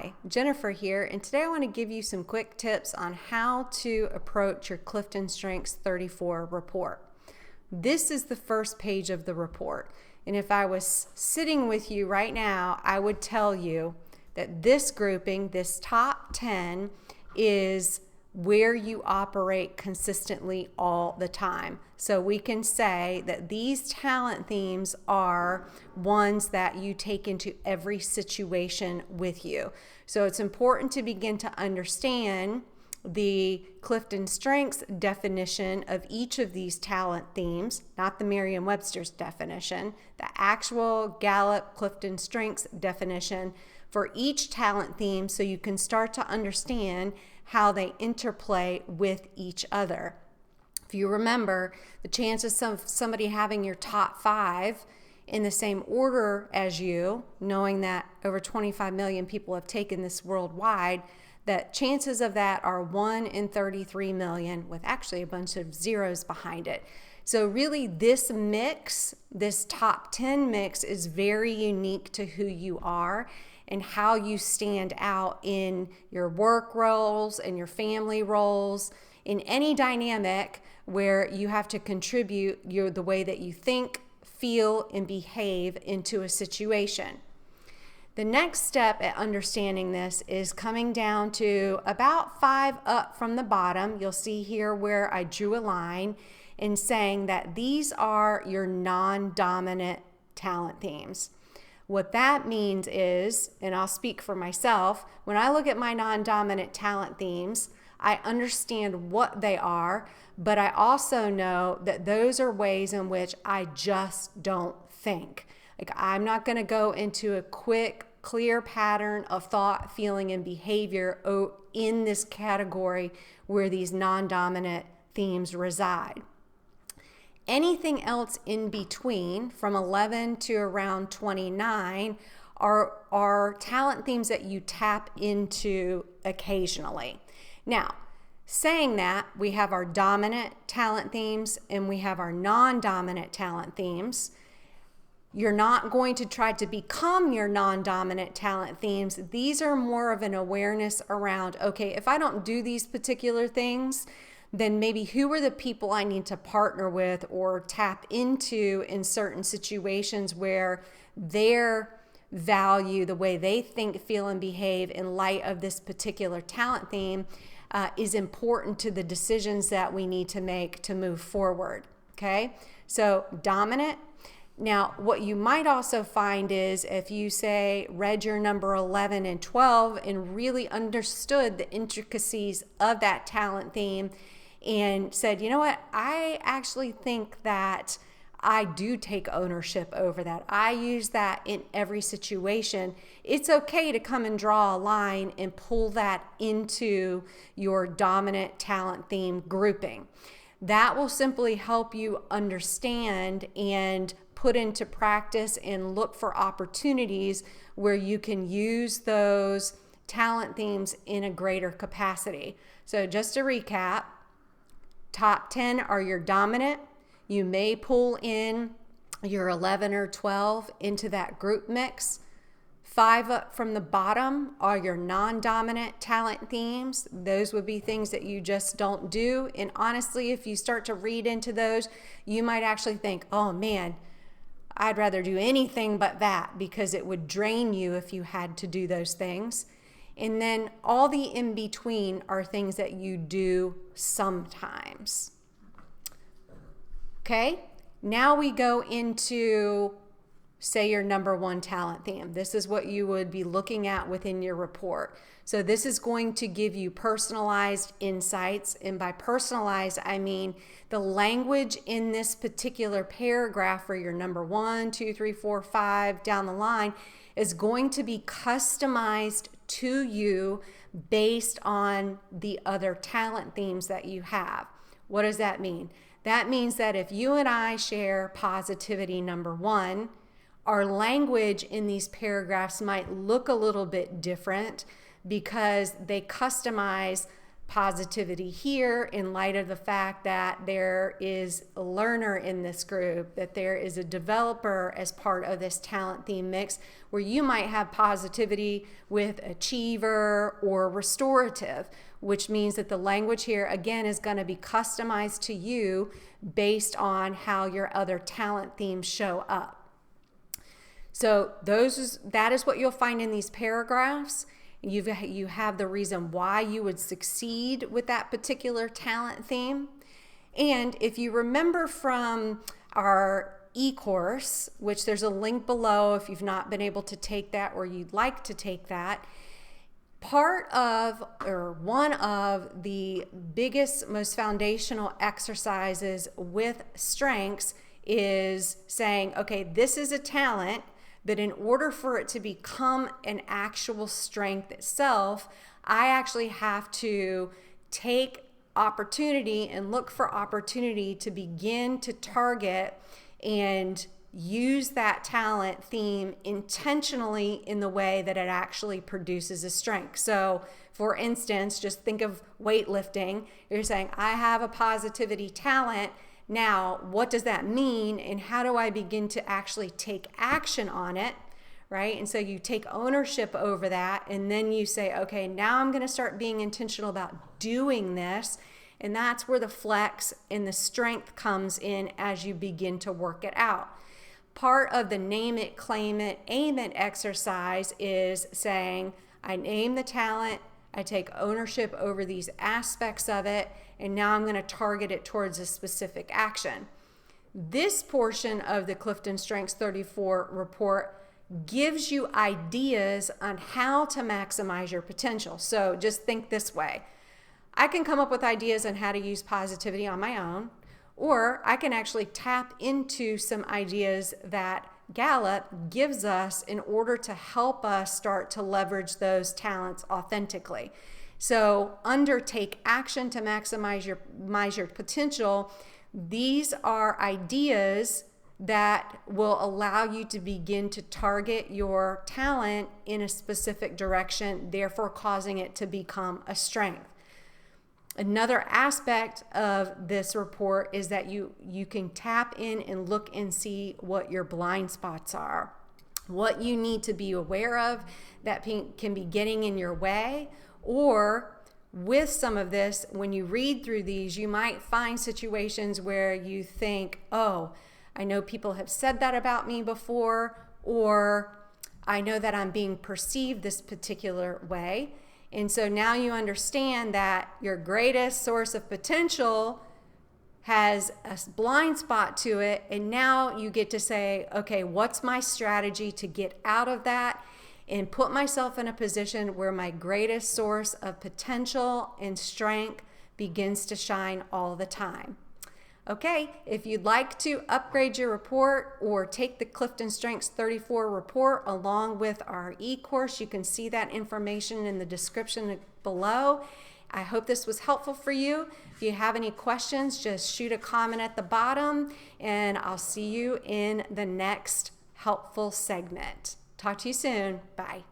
Hi, Jennifer here, and today I want to give you some quick tips on how to approach your Clifton Strengths 34 report. This is the first page of the report, and if I was sitting with you right now, I would tell you that this grouping, this top 10, is where you operate consistently all the time. So we can say that these talent themes are ones that you take into every situation with you. So it's important to begin to understand the Clifton Strengths definition of each of these talent themes, not the Merriam-Webster's definition, the actual Gallup Clifton Strengths definition for each talent theme, so you can start to understand how they interplay with each other. If you remember, the chances of somebody having your top 5 in the same order as you, knowing that over 25 million people have taken this worldwide, that chances of that are 1 in 33 million, with actually a bunch of zeros behind it. So really this mix, this top 10 mix, is very unique to who you are and how you stand out in your work roles and your family roles, in any dynamic where you have to contribute the way that you think, feel, and behave into a situation. The next step at understanding this is coming down to about 5 up from the bottom. You'll see here where I drew a line and saying that these are your non-dominant talent themes. What that means is, and I'll speak for myself, when I look at my non-dominant talent themes, I understand what they are, but I also know that those are ways in which I just don't think. Like, I'm not going to go into a quick, clear pattern of thought, feeling, and behavior in this category where these non-dominant themes reside. Anything else in between, from 11 to around 29, are talent themes that you tap into occasionally. Now, saying that, we have our dominant talent themes and we have our non-dominant talent themes. You're not going to try to become your non-dominant talent themes. These are more of an awareness around, okay, if I don't do these particular things, then maybe who are the people I need to partner with or tap into in certain situations where their value, the way they think, feel, and behave in light of this particular talent theme is important to the decisions that we need to make to move forward. Okay, so dominant. Now, what you might also find is if you say read your number 11 and 12 and really understood the intricacies of that talent theme and said, you know what, I actually think that I do take ownership over that. I use that in every situation. It's okay to come and draw a line and pull that into your dominant talent theme grouping. That will simply help you understand and put into practice and look for opportunities where you can use those talent themes in a greater capacity. So just to recap, top 10 are your dominant. You may pull in your 11 or 12 into that group mix. 5 up from the bottom are your non-dominant talent themes. Those would be things that you just don't do. And honestly, if you start to read into those, you might actually think, oh man, I'd rather do anything but that, because it would drain you if you had to do those things. And then all the in between are things that you do sometimes. Okay, now we go into, say, your number 1 talent theme. This is what you would be looking at within your report. So this is going to give you personalized insights. And by personalized, I mean the language in this particular paragraph for your number 1, 2, 3, 4, 5 down the line is going to be customized to you based on the other talent themes that you have. What does that mean? That means that if you and I share positivity number 1, our language in these paragraphs might look a little bit different because they customize positivity here in light of the fact that there is a learner in this group, that there is a developer as part of this talent theme mix, where you might have positivity with achiever or restorative, which means that the language here again is going to be customized to you based on how your other talent themes show up. So that is what you'll find in these paragraphs. You have the reason why you would succeed with that particular talent theme. And if you remember from our e-course, which there's a link below if you've not been able to take that or you'd like to take that, part of, or one of the biggest, most foundational exercises with strengths is saying, okay, this is a talent, but in order for it to become an actual strength itself, I actually have to take opportunity and look for opportunity to begin to target and use that talent theme intentionally in the way that it actually produces a strength. So for instance, just think of weightlifting. You're saying, I have a positivity talent. Now, what does that mean, and how do I begin to actually take action on it, right? And so you take ownership over that, and then you say, okay, now I'm going to start being intentional about doing this, and that's where the flex and the strength comes in as you begin to work it out. Part of the name it, claim it, aim it exercise is saying, I name the talent, I take ownership over these aspects of it, and now I'm going to target it towards a specific action. This portion of the Clifton Strengths 34 report gives you ideas on how to maximize your potential. So just think this way. I can come up with ideas on how to use positivity on my own, or I can actually tap into some ideas that Gallup gives us in order to help us start to leverage those talents authentically. So undertake action to maximize your potential. These are ideas that will allow you to begin to target your talent in a specific direction, therefore causing it to become a strength. Another aspect of this report is that you can tap in and look and see what your blind spots are, what you need to be aware of that can be getting in your way. Or with some of this, when you read through these, you might find situations where you think, oh, I know people have said that about me before, or I know that I'm being perceived this particular way. And so now you understand that your greatest source of potential has a blind spot to it, and now you get to say, okay, what's my strategy to get out of that and put myself in a position where my greatest source of potential and strength begins to shine all the time. Okay, if you'd like to upgrade your report or take the Clifton Strengths 34 report along with our e-course, you can see that information in the description below. I hope this was helpful for you. If you have any questions, just shoot a comment at the bottom, and I'll see you in the next helpful segment. Talk to you soon. Bye.